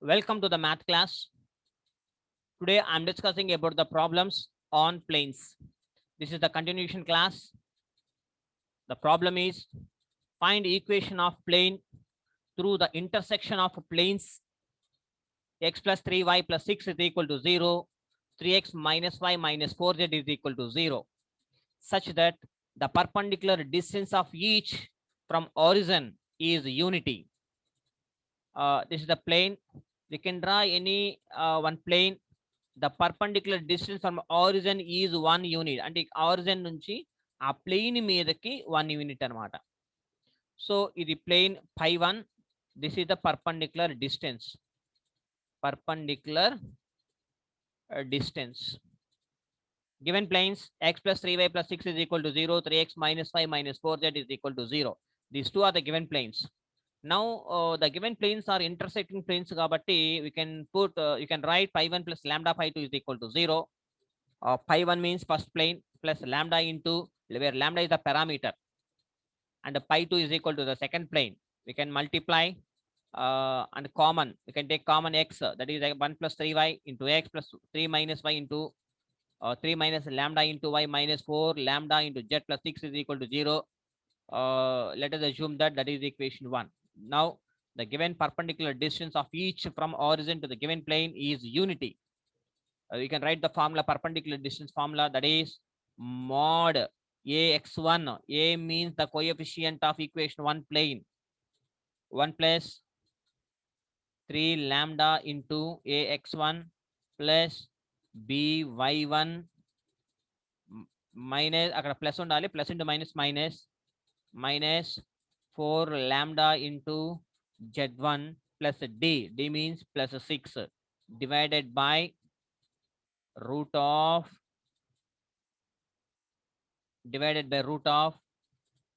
Welcome to the math class. Today I'm discussing about the problems on planes. This is the continuation class. The problem is find equation of plane through the intersection of planes x plus 3y plus 6 is equal to 0, 3x minus y minus 4z is equal to 0, such that the perpendicular distance of each from origin is unity. This is the plane. We can draw any one plane. The perpendicular distance from origin is 1 unit. అంటే origin నుంచి ఆ plane మీదకి 1 unit అనమాట. So ఇది plane pi1. This is the perpendicular distance. Perpendicular distance. Given planes x plus 3y plus 6 is equal to 0, 3x minus 5 minus 4z is equal to 0. These two are the given planes. Now the given planes are intersecting planes kabatti we can put you can write pi1 plus lambda pi2 is equal to 0. Pi1 means first plane plus lambda into where lambda is the parameter and pi2 is equal to the second plane. We can multiply and common. We can take common x, that is 1 plus 3y into x plus 3 minus y into 3 minus lambda into y minus 4 lambda into z plus 6 is equal to 0. Let us assume that that is equation 1. Now the given perpendicular distance of each from origin to the given plane is unity. You can write the formula, perpendicular distance formula, that is mod ax1. A means the coefficient of equation 1 plane, 1 plus 3 lambda into ax1 plus by1 minus అక్కడ plus ఉండాలి, plus into minus minus minus 4 lambda into z1 plus d means plus 6 divided by root of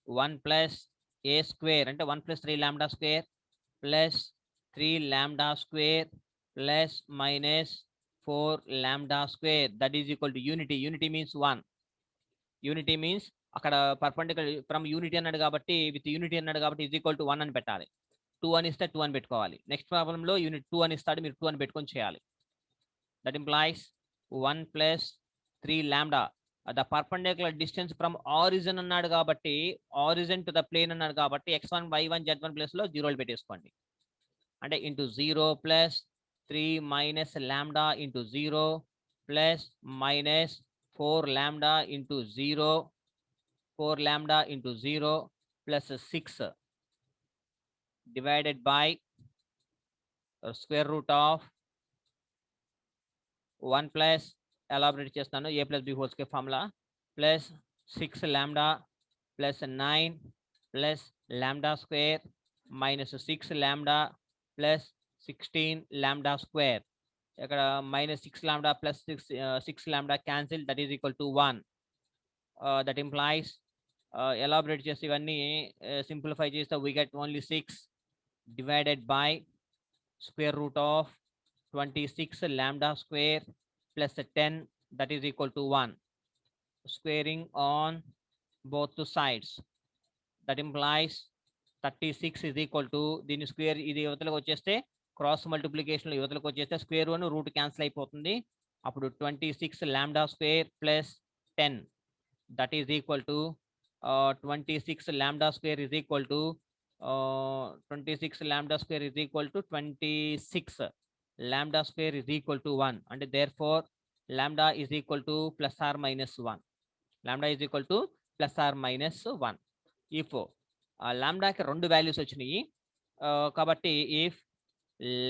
1 plus a square అంటే 1 plus 3 lambda square plus 3 lambda square plus minus 4 lambda square, that is equal to unity. Unity means 1. Unity means అక్కడ perpendicular from unity అన్నాడు కాబట్టి with unity అన్నాడు కాబట్టి is equal to 1 అని పెట్టాలి. 2 అని ఇస్తే 2 అని పెట్టుకోవాలి. నెక్స్ట్ ప్రాబ్లంలో యూనిట్ 2 అని ఇస్తాడు, మీరు 2 అని పెట్టుకొని చేయాలి. That implies 1 plus 3 lambda the perpendicular distance from origin అన్నాడు కాబట్టి ఆరిజిన్ టు ద ప్లేన్ అన్నాడు కాబట్టి x1 y1 z1 ప్లేస్ లో 0 పెట్టేసుకోండి. అంటే into 0 plus 3 minus lambda into 0 plus minus 4 lambda into 0, 4 lambda into 0 plus 6 divided by square root of 1 plus elaborate chestanu a plus b whole square formula plus 6 lambda plus 9 plus lambda square minus 6 lambda plus 16 lambda square. ఇక్కడ minus 6 lambda plus 6 lambda cancel, that is equal to 1. That implies elaborate చేసి ఇవన్నీ simplify చేస్తే we get only 6 divided by square root of 26 lambda square plus 10, that is equal to 1. Squaring on both the sides, that implies 36 is equal to దీని square ఇది యువతలకు వచ్చేస్తే cross multiplication యువతలకు వచ్చేస్తే square one root cancel అయిపోతుంది. అప్పుడు 26 lambda square plus 10, that is equal to 26 lambda square is equal to 26 lambda square is equal to 26 lambda square is equal to 1, and therefore lambda is equal to plus or minus 1. Lambda is equal to plus or minus 1. If lambda కి రెండు values వచ్చినాయి కాబట్టి if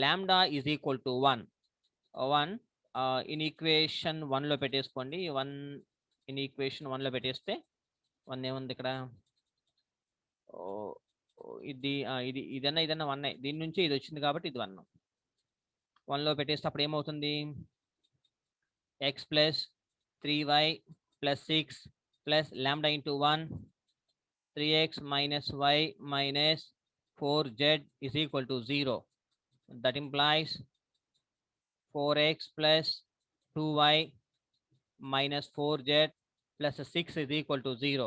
lambda is equal to 1 in equation 1 లో పెట్టేసుకోండి. 1 in equation 1 లో పెట్టేస్తే 1 ఏముంది ఇక్కడ, ఇది ఇదన్నా 1, దీని నుంచి ఇది వచ్చింది కాబట్టి ఇది 1 లో పెట్టేస్తే అప్పుడు ఏమవుతుంది, x plus 3y plus 6 plus lambda into 1 3x minus y minus 4z is equal to 0. That implies 4x plus 2y minus 4z plus 6 is equal to 0.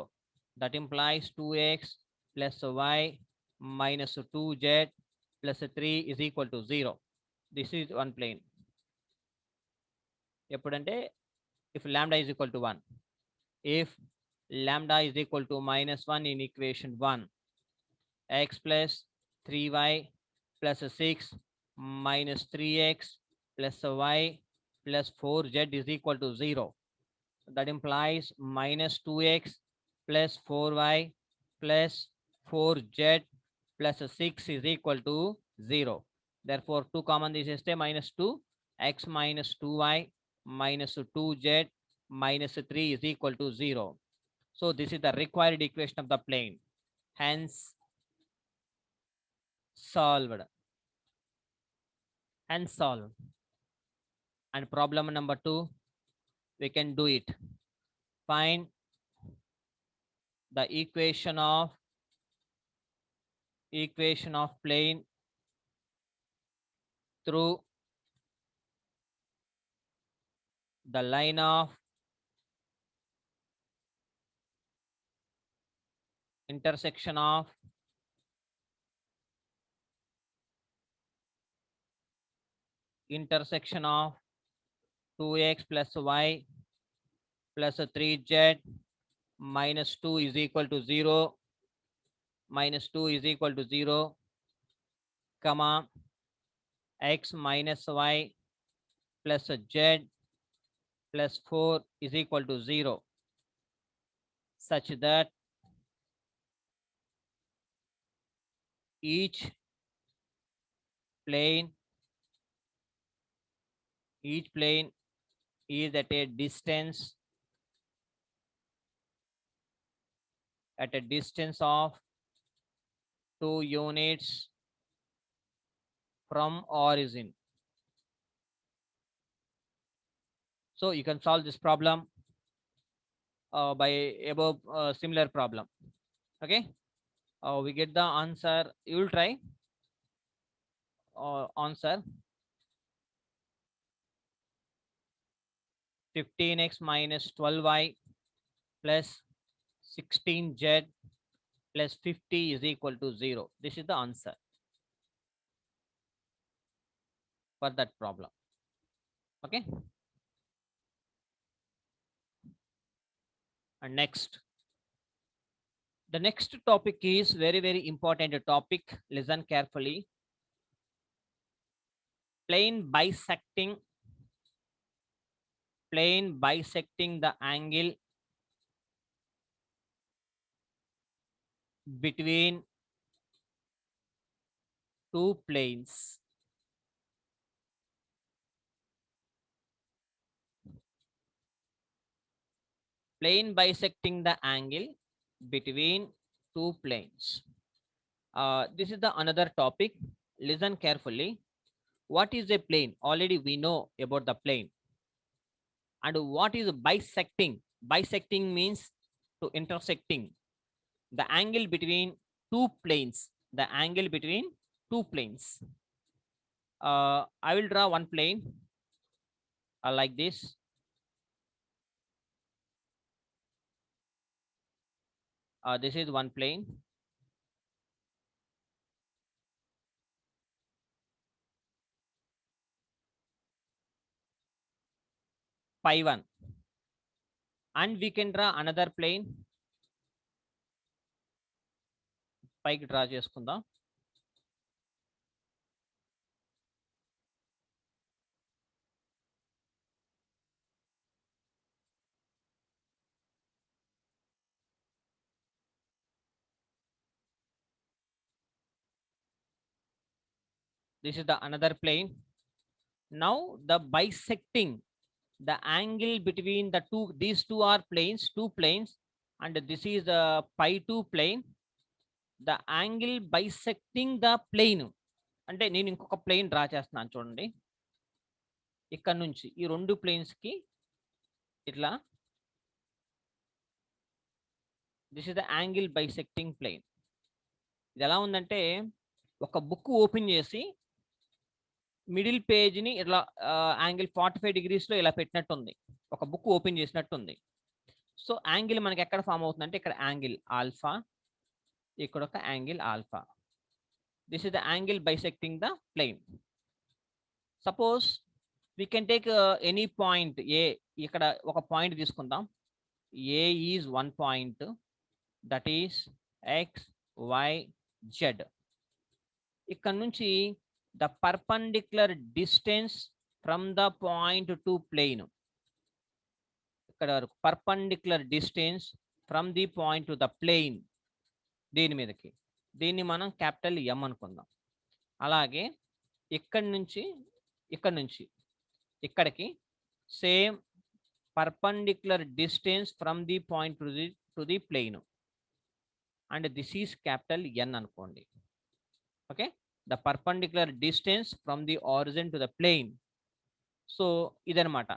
That implies 2x plus y minus 2z plus 3 is equal to 0. This is one plane. ఎప్పుడంటే if lambda is equal to 1, if lambda is equal to -1 in equation 1, x plus 3y plus 6 minus 3x plus y plus 4z is equal to 0. That implies minus 2x plus 4y plus 4z plus 6 is equal to 0. Therefore 2 common తీసేస్తే minus 2, x minus 2y minus 2z minus 3 is equal to 0. So this is the required equation of the plane. Hence solved. Hence solved. And problem number 2, we can do it. Find the equation of plane through the line of intersection of intersection of 2x plus y plus 3z minus 2 is equal to 0, minus 2 is equal to 0, comma x minus y plus z plus 4 is equal to 0, such that each plane is at a distance of 2 units from origin. So you can solve this problem by above similar problem. Okay, we get the answer. You will try answer 15x minus 12y plus 16z plus 50 is equal to 0. This is the answer for that problem. Okay, and next, the next topic is very very important topic. Listen carefully. Plane bisecting the angle between two planes. Plane bisecting the angle between two planes. This is the another topic. Listen carefully. What is a plane? Already we know about the plane. And what is bisecting? Bisecting means to intersecting the angle between two planes. The angle between two planes. I will draw one plane like this. This is one plane. Pi 1. And we can draw another plane. పైకి draw చేసుకుందాం. This is the another plane. Now the bisecting the angle between the two, these two are planes, two planes, and this is the pi 2 plane. The angle bisecting the plane అంటే నేను ఇంకొక plane draw చేస్తున్నాను చూడండి. ఇక్కడ నుంచి ఈ రెండు planes కి ఇట్లా, this is the angle bisecting plane. ఇది ఎలా ఉందంటే ఒక బుక్ ఓపెన్ చేసి మిడిల్ పేజ్ని ఇట్లా యాంగిల్ 45 degrees లో ఇలా పెట్టినట్టుంది. ఒక బుక్ ఓపెన్ చేసినట్టుంది. సో యాంగిల్ మనకి ఎక్కడ ఫామ్ అవుతుందంటే ఇక్కడ యాంగిల్ ఆల్ఫా, ఇక్కడ ఒక angle alpha. This is the angle bisecting the plane. Suppose we can take any point a. ఇక్కడ ఒక పాయింట్ తీసుకుందాం. a is one point, that is x y z. ఇక్కడ నుంచి the perpendicular distance from the point to plane, ఇక్కడ perpendicular distance from the point to the plane, దీని మీదకి, దీన్ని మనం క్యాపిటల్ M అనుకుందాం. అలాగే ఇక్కడి నుంచి ఇక్కడికి same perpendicular distance from the point to the plane, and this is capital N అనుకోండి. Okay, the perpendicular distance from the origin to the plane. So ఇదనమాట.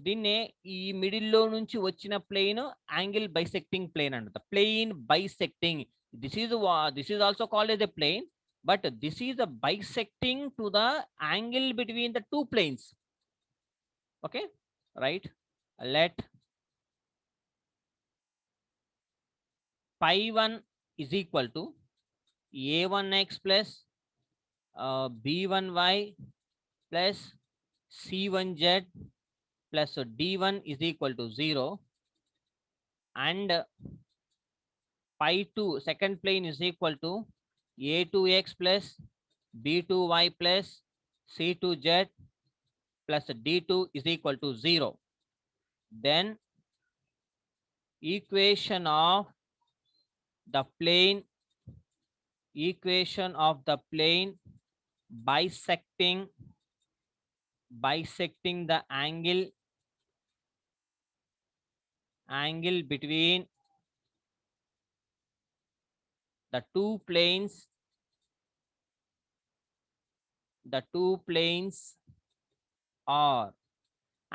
దీన్నే ఈ మిడిల్లో నుంచి వచ్చిన ప్లేన్ యాంగిల్ బైసెక్టింగ్ ప్లేన్ అంట. Plane bisecting, this is also called as a plane, but this is a bisecting to the angle between the two planes. Okay, right? Let pi 1 is equal to a1x plus b1y plus c1z plus d1 is equal to 0, and pi 2 second plane is equal to a2x plus b2y plus c2z plus d2 is equal to 0. Then equation of the plane bisecting the angle between the two planes are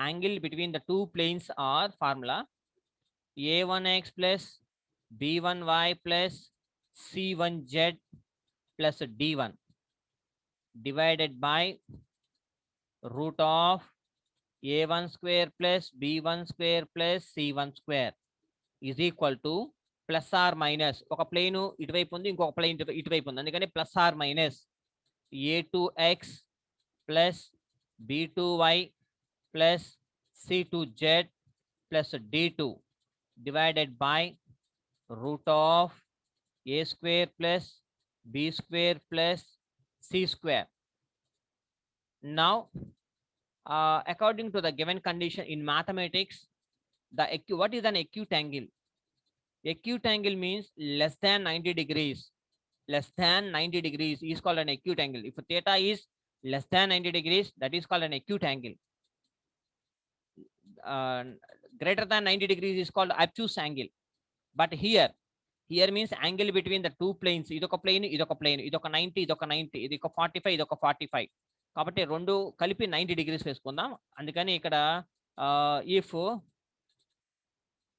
angle between the two planes are formula a1x plus b1y plus c1z plus d1 divided by root of a1 square plus b1 square plus c1 square is equal to plus or minus, ఒక plane ఇటువైపు ఉంది, ఇంకొక plane ఇటువైపు ఉంది, అందుకని plus or minus a2x plus b2y plus c2z plus d2 divided by root of a square plus b square plus c square. Now according to the given condition in mathematics, what is an acute angle? Acute angle means less than 90 degrees. Less than 90 degrees is called an acute angle. If theta is less than 90 degrees, that is called an acute angle. Greater than 90 degrees is called obtuse angle. But here means angle between the two planes. ఇదొక plane, ఇదొక plane, ఇదొక 90, ఇదొక 90, ఇది ఒక 45, ఇదొక 45. కాబట్టి రెండు కలిపి 90 డిగ్రీస్ వేసుకుందాం. అందుకని ఇక్కడ ఇఫ్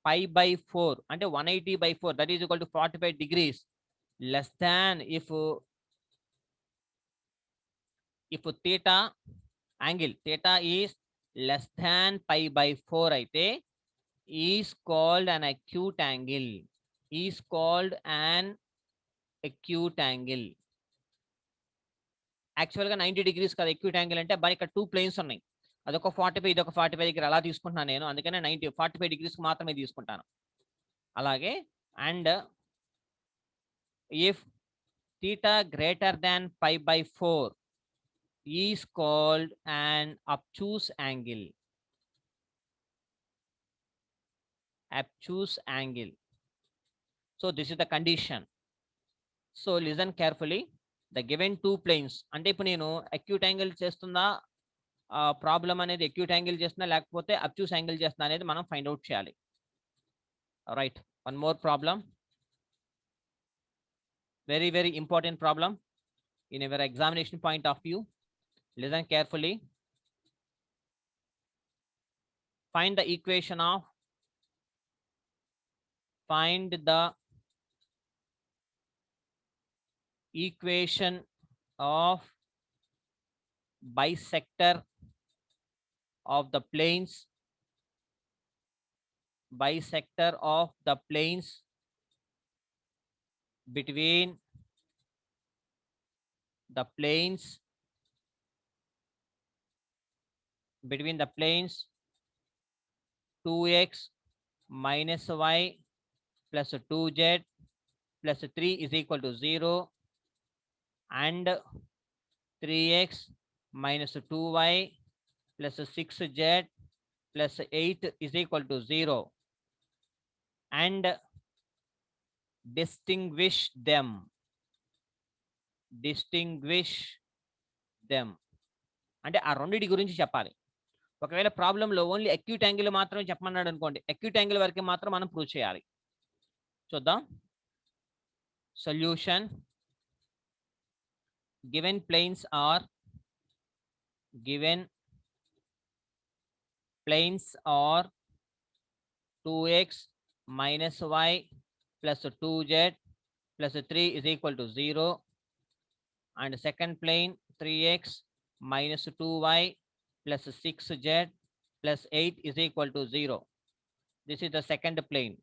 pi by 4 అంటే 180 by 4, that is equal to 45 degrees, less than if theta angle theta is less than pi by 4 అయితే is called an acute angle. యాక్చువల్గా 90 డిగ్రీస్ కదా acute angle అంటే, మరి ఇక్కడ టూ ప్లేన్స్ ఉన్నాయి, అదొక 45, ఇదొక 45 దగ్గర అలా తీసుకుంటున్నాను నేను, అందుకనే 45 డిగ్రీస్ మాత్రమే తీసుకుంటాను. అలాగే and if theta greater than pi by 4 is called an obtuse angle. So this is the condition. So listen carefully. The given two planes, అంటే ఇప్పుడు నేను acute angle చేస్తుందా, ప్రాబ్లం అనేది acute angle చేస్తున్నా లేకపోతే obtuse angle చేస్తున్నా అనేది మనం ఫైండ్ అవుట్ చేయాలి. Right, one more problem, very very important problem in our examination point of view. Listen carefully. Find the equation of bisector of the planes between the planes between the planes 2x minus y plus 2z plus 3 is equal to 0 and 3x minus 2y plus 6z plus 8 is equal to 0 and distinguish them. distinguish them అంటే ఆ రెండిటి గురించి చెప్పాలి. ఒకవేళ ప్రాబ్లంలో only acute angle మాత్రమే చెప్పమన్నాడు అనుకోండి, అక్యూట్ యాంగిల్ వరకే మాత్రం మనం ప్రూవ్ చేయాలి. చూద్దాం. Solution. Given planes are planes are 2x minus y plus 2z plus 3 is equal to 0 and second plane 3x minus 2y plus 6z plus 8 is equal to 0. This is the second plane.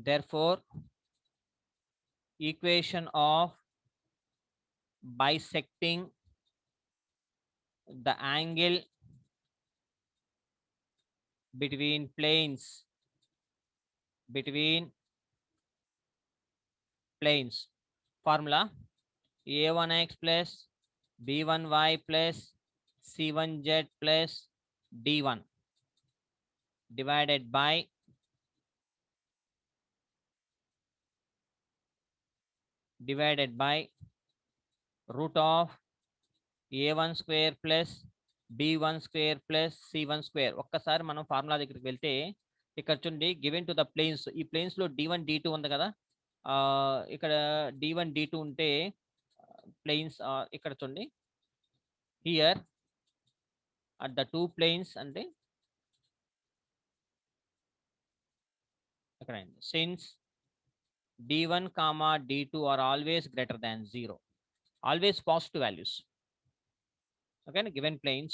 Therefore, equation of bisecting the angle between planes formula a1x plus b1y plus c1z plus d1 divided by root of a1 square plus b1 square plus c1 square. ఒక్కసారి మనం formula దగ్గరికి వెళ్తే ఇక్కడ చూడండి, given to the planes, ఈ planes లో d1 d2 ఉంది కదా, ఇక్కడ d1 d2 ఉంటే ప్లేన్స్ ఇక్కడ చూడండి, here at the two planes అంటే ఇక్కడ since d1 comma d2 are always greater than 0, always positive values. Okay, given planes,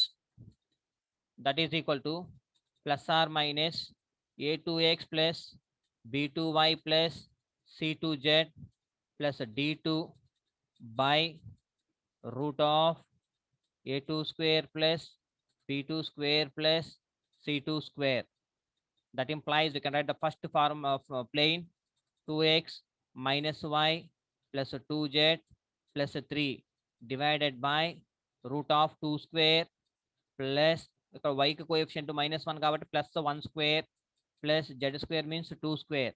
that is equal to plus or minus a2x plus b2y plus c2z plus d2 by root of a2 square plus b2 square plus c2 square. That implies we can write the first form of plane 2x minus y plus 2z plus 3 divided by root of 2 square plus ఇక్కడ y కి coefficient -1 కాబట్టి plus 1 square plus z square means 2 square,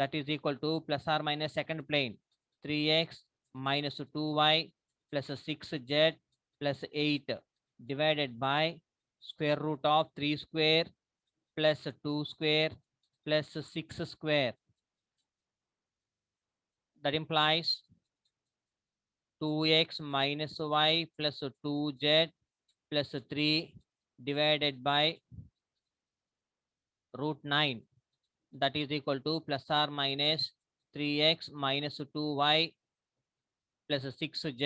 that is equal to plus or minus second plane 3x minus 2y plus 6z plus 8 divided by square root of 3 square plus 2 square plus 6 square. That implies 2x minus y plus 2z plus 3 divided by root 9, that is equal to plus or minus 3x minus 2y plus 6z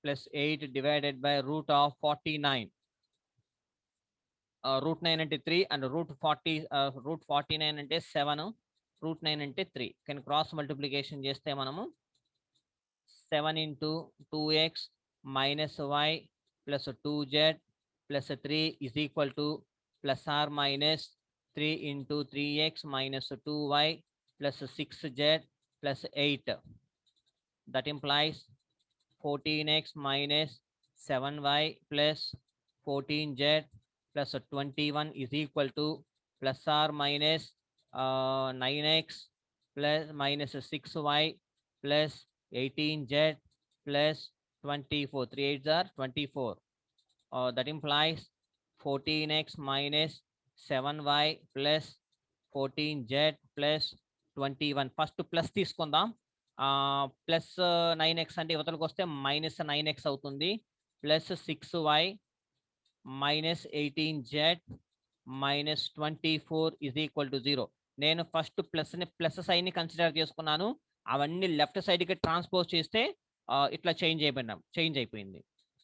plus 8 divided by root of 49. Root 9 అంటే 3 and root 49 అంటే 7, root 9 అంటే 3. కానీ cross multiplication చేస్తే మనము 7 into 2x minus y plus 2z plus 3 is equal to plus or minus 3 into 3x minus 2y plus 6z plus 8. That implies 14x minus 7y plus 14z plus 21 is equal to plus or minus 9x plus minus 6y plus 18z plus 24. 3 8s are 24. That implies 14x minus 7y plus 14z plus 21. First plus తీసుకుందాం. Plus 9x అంటే ఇవతలకు వస్తే minus 9x అవుతుంది, plus 6y minus 18z minus 24 is equal to 0. నేను first plus సైన్ని consider చేసుకున్నాను, అవన్నీ left సైడ్కి transpose చేస్తే ఇట్లా చేంజ్ అయిపోయింది.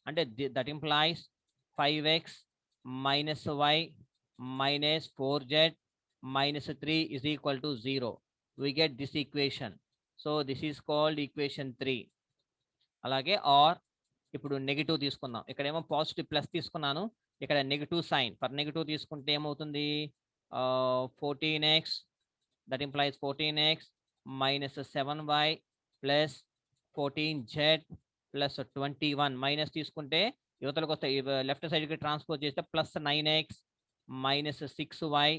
అంటే that implies 5x minus y minus 4z minus 3 is equal to 0. We get this equation. So this is called equation 3. అలాగే or ఇప్పుడు నెగిటివ్ తీసుకుందాం. ఇక్కడేమో పాజిటివ్ ప్లస్ తీసుకున్నాను, ఇక్కడ నెగిటివ్ సైన్. ఫర్ నెగిటివ్ తీసుకుంటే ఏమవుతుంది? 14x, that implies 14x minus 7y plus 14z plus 21. Minus తీసుకుంటే యువతలకు వస్తాయి, లెఫ్ట్ సైడ్కి ట్రాన్స్పోజ్ చేస్తే plus 9x minus 6y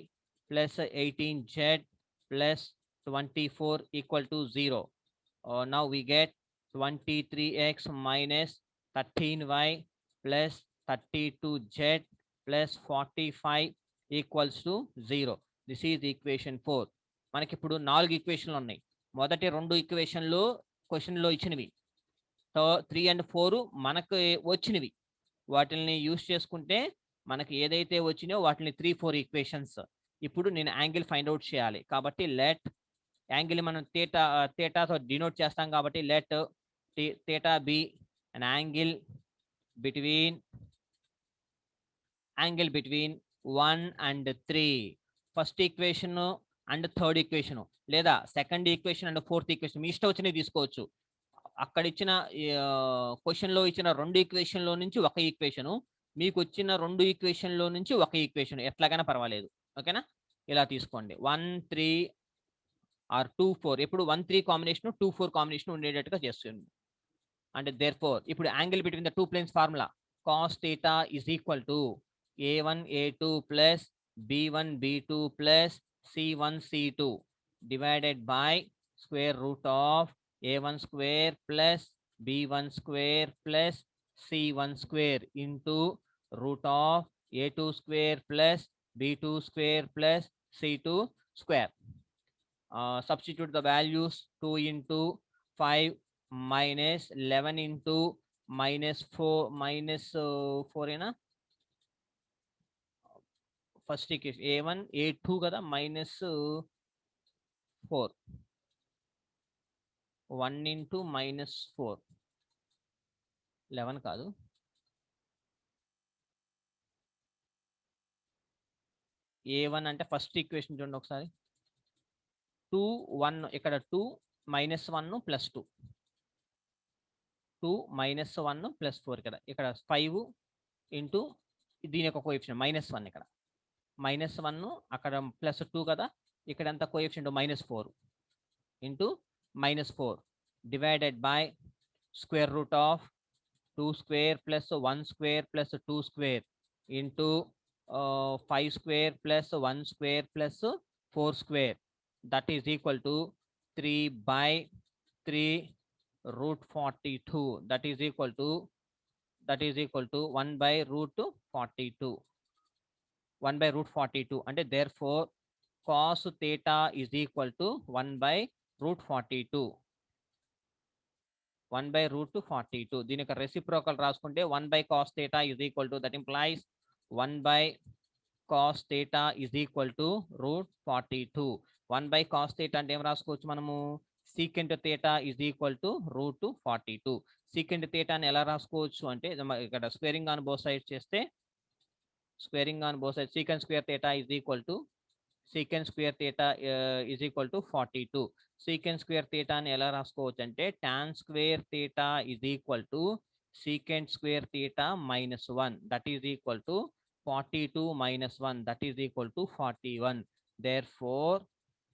plus 18z plus 24 equal to 0. Now we get 23x minus 13y plus 32z plus 45 equals to 0. This is equation 4. మనకి ఇప్పుడు 4 ఈక్వేషన్లు ఉన్నాయి. మొదటి 2 ఈక్వేషన్లు క్వశ్చన్లో ఇచ్చినవి, 3 and 4 మనకు వచ్చినవి. వాటిని యూస్ చేసుకుంటే మనకి ఏదైతే వచ్చినాయో వాటిని 3, 4 ఈక్వేషన్స్. ఇప్పుడు నేను యాంగిల్ ఫైండ్ అవుట్ చేయాలి కాబట్టి లెట్ యాంగిల్ మనం థీటాతో డినోట్ చేస్తాం కాబట్టి let theta be an angle between 1 and 3. First equation and third equation, లేదా second equation and fourth equation, మీ ఇష్టం వచ్చినవి తీసుకోవచ్చు. అక్కడ ఇచ్చిన క్వశ్చన్లో ఇచ్చిన 2 ఈక్వేషన్లో నుంచి ఒక ఈక్వేషను, మీకు వచ్చిన 2 ఈక్వేషన్లో నుంచి ఒక ఈక్వేషన్, ఎట్లాగైనా పర్వాలేదు. ఓకేనా? ఇలా తీసుకోండి. 1, 3 ఆర్ 2, 4. ఎప్పుడు 1, 3 కాంబినేషన్, 2, 4 కాంబినేషన్ ఉండేటట్టుగా చేస్తుంది. అంటే దేర్ ఫోర్ ఇప్పుడు angle between the 2 planes formula cos theta is equal to a1 a2 plus b1 b2 plus c1 c2 divided by square root of a1 square plus b1 square plus c1 square into root of a2 square plus b2 square plus c2 square. Substitute the values. 2 into 5 minus 11 into minus 4 minus 4 ఏనా? First equation a1 a2 కదా, minus 4, 1 into minus 4, 11 కాదు, a1 అంటే first equation చూడండి ఒకసారి. 2, 1 ఇక్కడ 2 minus 1 plus 2, 2 minus 1 plus 4 ఇక్కడ 5 into దీని యొక్క కోఎఫిషియంట్ -1, ఇక్కడ -1 అక్కడ +2 కదా, ఇక్కడ ఎంత coefficient -4 into -4 divided by square root of 2 square plus 1 square plus 2 square into 5 square plus 1 square plus 4 square, that is equal to 3/3 root 42. That is equal to 1/√42. 1/√42 అంటే therefore cos theta is equal to 1/√42. 1/√42. దీని యొక్క reciprocal రాసుకుంటే 1/cos theta is equal to, that implies 1/cos theta is equal to √42. 1/cos theta అంటే ఏం రాసుకోవచ్చు మనము? secant theta is equal to √42. secant theta అని ఎలా రాసుకోవచ్చు అంటే ఇక్కడ స్క్వేరింగ్ ఆన్ బోత్ సైడ్స్ చేస్తే, squaring on both sides secant square theta is equal to 42. secant square theta అని ఎలా రాసుకోవచ్చు అంటే tan square theta is equal to secant square theta -1, that is equal to 42 minus 1, that is equal to 41. Therefore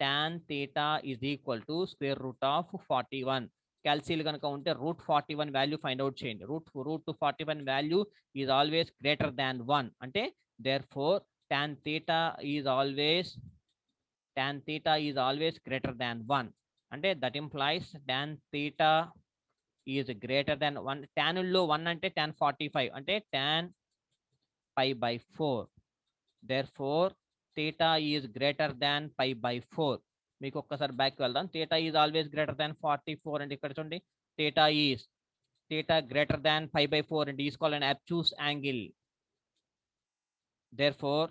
tan theta is equal to square root of 41. క్యాల్సీలు కనుక ఉంటే √41 value find out చేయండి. √41 value is always greater than 1 అంటే therefore tan theta is always greater than 1 అంటే that implies tan theta is greater than 1. tan లో 1 అంటే tan 45 అంటే tan pi/4. therefore theta is greater than pi/4. మీకు ఒక్కసారి back వెళ్దాం. theta is always greater than 44 అంటే ఇక్కడ చూడండి theta greater than pi/4 and is called an obtuse angle. therefore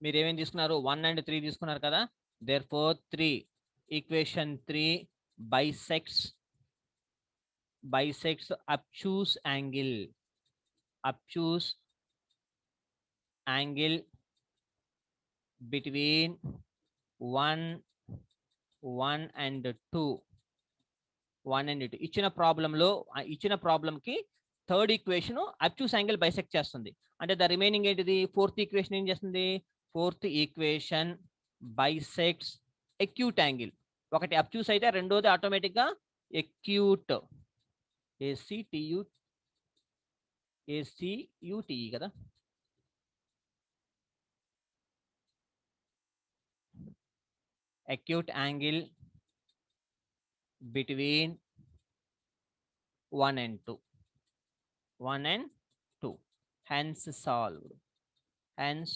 మీరు ఏమేం తీసుకున్నారు? 1 and 3 తీసుకున్నారు కదా. therefore 3 equation 3 bisects obtuse angle between 1 and 2. 1 and 2 ఇచ్చిన ప్రాబ్లంలో ఇచ్చిన ప్రాబ్లంకి third equation obtuse angle bisect చేస్తుంది. అంటే ద రిమైనింగ్ ఏంటిది, ఫోర్త్ ఈక్వేషన్ ఏం చేస్తుంది, fourth equation bisects acute angle. ఒకటి అబ్ట్యూస్ అయితే రెండోది ఆటోమేటిక్గా ఎక్యూట్, ఏసీటీయు ఏసీయుటిఈ కదా. acute angle between 1 and 2, 1 and 2, hence solved, hence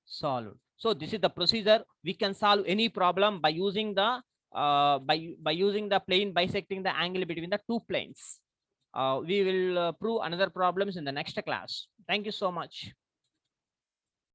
solved. So this is the procedure. We can solve any problem by using the by using the plane bisecting the angle between the two planes. We will prove another problems in the next class. Thank you so much.